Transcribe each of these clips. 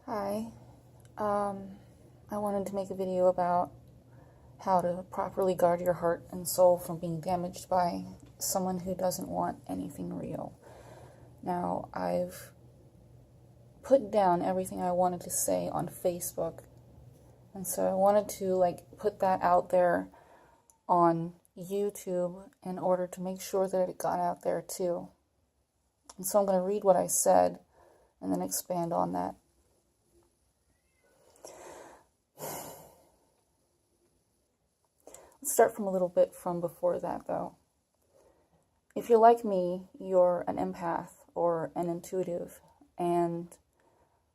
Hi. I wanted to make a video about how to properly guard your heart and soul from being damaged by someone who doesn't want anything real. Now, I've put down everything I wanted to say on Facebook, and so I wanted to put that out there on YouTube in order to make sure that it got out there too. And so I'm going to read what I said and then expand on that. Let's start from a little bit from before that, though. If you're like me, you're an empath or an intuitive, and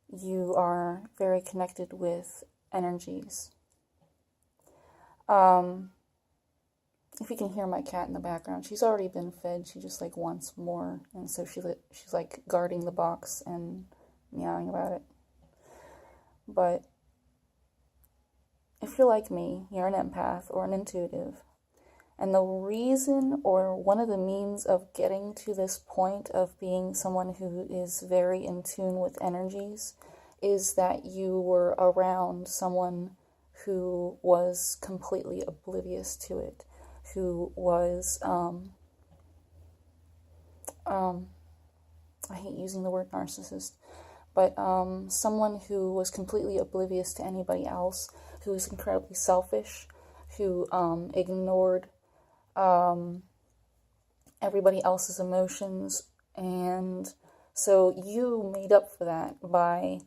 you are very connected with energies. If you can hear my cat in the background, she's already been fed. She just wants more, and so she's guarding the box and meowing about it. But if you're like me, you're an empath or an intuitive, and the reason or one of the means of getting to this point of being someone who is very in tune with energies is that you were around someone who was completely oblivious to it, who was, I hate using the word narcissist, but someone who was completely oblivious to anybody else, who was incredibly selfish, who ignored everybody else's emotions. And so you made up for that by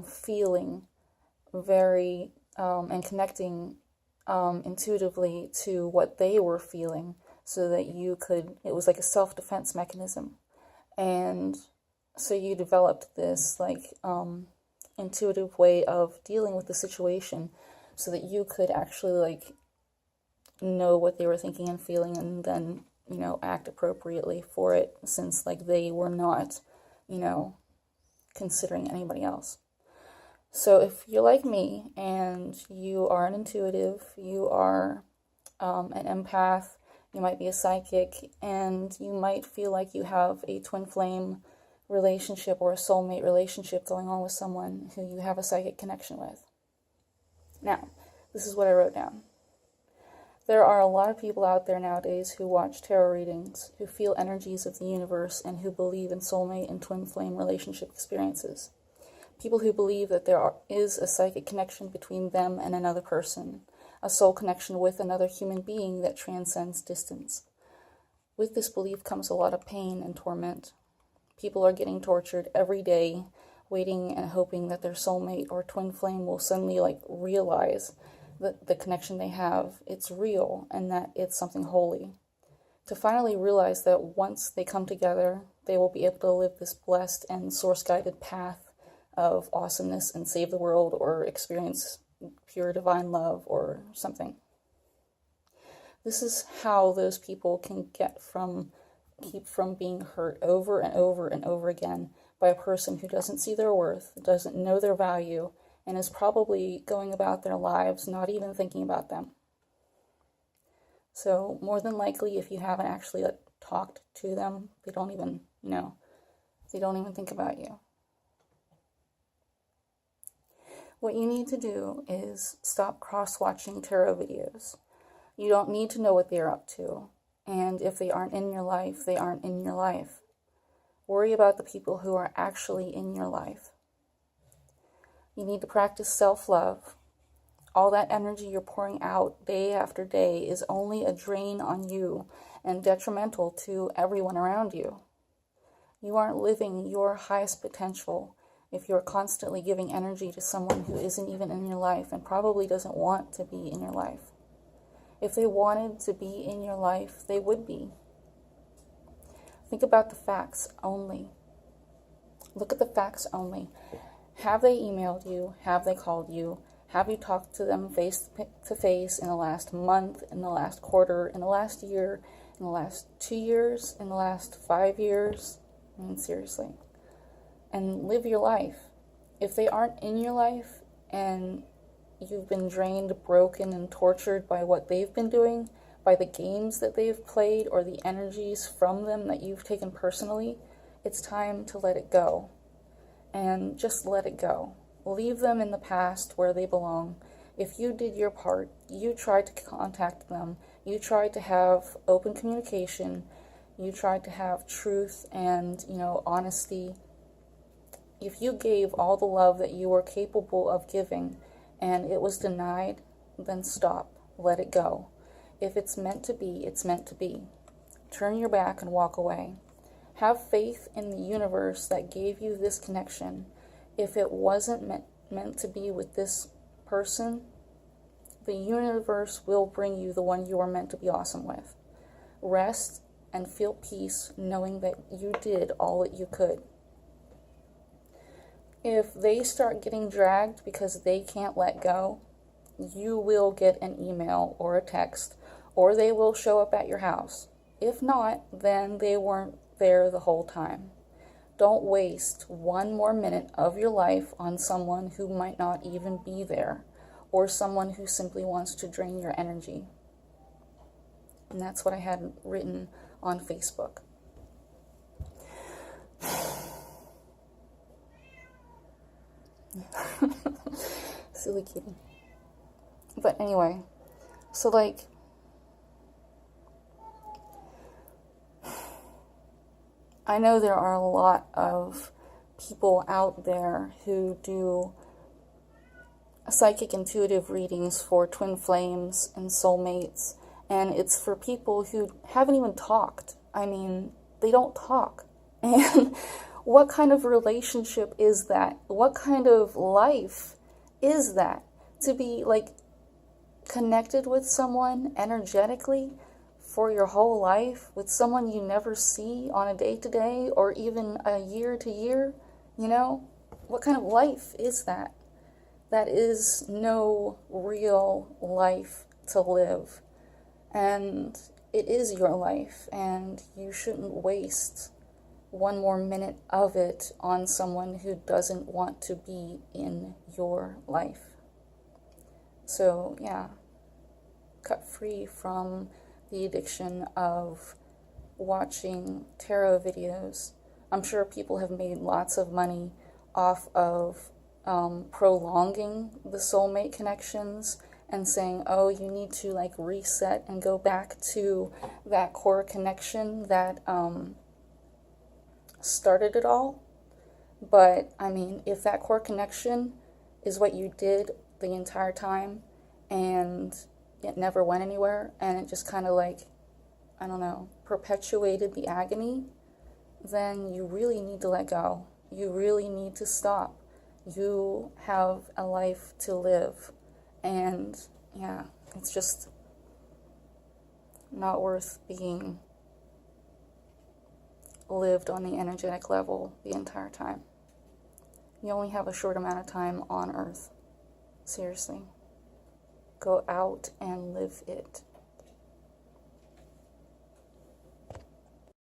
feeling very and connecting intuitively to what they were feeling, so that you could, it was like a self-defense mechanism. And so you developed this intuitive way of dealing with the situation so that you could actually know what they were thinking and feeling, and then act appropriately for it, since they were not considering anybody else. So if you're like me and you are an intuitive, you are an empath, you might be a psychic, and you might feel like you have a twin flame relationship or a soulmate relationship going on with someone who you have a psychic connection with. Now, this is what I wrote down. There are a lot of people out there nowadays who watch tarot readings, who feel energies of the universe, and who believe in soulmate and twin flame relationship experiences. People who believe that there is a psychic connection between them and another person, a soul connection with another human being that transcends distance. With this belief comes a lot of pain and torment. People are getting tortured every day, waiting and hoping that their soulmate or twin flame will suddenly realize that the connection they have, it's real, and that it's something holy. To finally realize that once they come together, they will be able to live this blessed and source-guided path of awesomeness and save the world, or experience pure divine love or something. This is how those people can keep from being hurt over and over and over again by a person who doesn't see their worth, doesn't know their value, and is probably going about their lives not even thinking about them. So more than likely, if you haven't actually talked to them, they don't even think about you. What you need to do is stop cross-watching tarot videos. You don't need to know what they're up to. And if they aren't in your life, they aren't in your life. Worry about the people who are actually in your life. You need to practice self-love. All that energy you're pouring out day after day is only a drain on you and detrimental to everyone around you. You aren't living your highest potential if you're constantly giving energy to someone who isn't even in your life and probably doesn't want to be in your life. If they wanted to be in your life, they would be. Think about the facts only. Look at the facts only. Have they emailed you? Have they called you? Have you talked to them face to face in the last month, in the last quarter, in the last year, in the last 2 years, in the last 5 years? I mean, seriously. And live your life. If they aren't in your life and you've been drained, broken, and tortured by what they've been doing, by the games that they've played, or the energies from them that you've taken personally, it's time to let it go. And just let it go. Leave them in the past where they belong. If you did your part, you tried to contact them, you tried to have open communication, you tried to have truth and, honesty. If you gave all the love that you were capable of giving and it was denied, then stop. Let it go. If it's meant to be, it's meant to be. Turn your back and walk away. Have faith in the universe that gave you this connection. If it wasn't meant to be with this person, the universe will bring you the one you are meant to be awesome with. Rest and feel peace knowing that you did all that you could. If they start getting dragged because they can't let go, you will get an email or a text, or they will show up at your house. If not, then they weren't there the whole time. Don't waste one more minute of your life on someone who might not even be there, or someone who simply wants to drain your energy. And that's what I had written on Facebook. Silly kitty. But anyway, so I know there are a lot of people out there who do psychic intuitive readings for twin flames and soulmates, and it's for people who haven't even talked. I mean, they don't talk. And what kind of relationship is that? What kind of life is that? To be connected with someone energetically for your whole life, with someone you never see on a day-to-day or even a year-to-year, What kind of life is that? That is no real life to live. And it is your life, and you shouldn't waste one more minute of it on someone who doesn't want to be in your life. So, yeah, cut free from the addiction of watching tarot videos. I'm sure people have made lots of money off of prolonging the soulmate connections and saying, oh, you need to reset and go back to that core connection that started it all. But I mean, if that core connection is what you did the entire time and it never went anywhere and it just kind of perpetuated the agony, then you really need to let go. You really need to stop. You have a life to live. And yeah, it's just not worth being lived on the energetic level the entire time. You only have a short amount of time on Earth. Seriously. Go out and live it.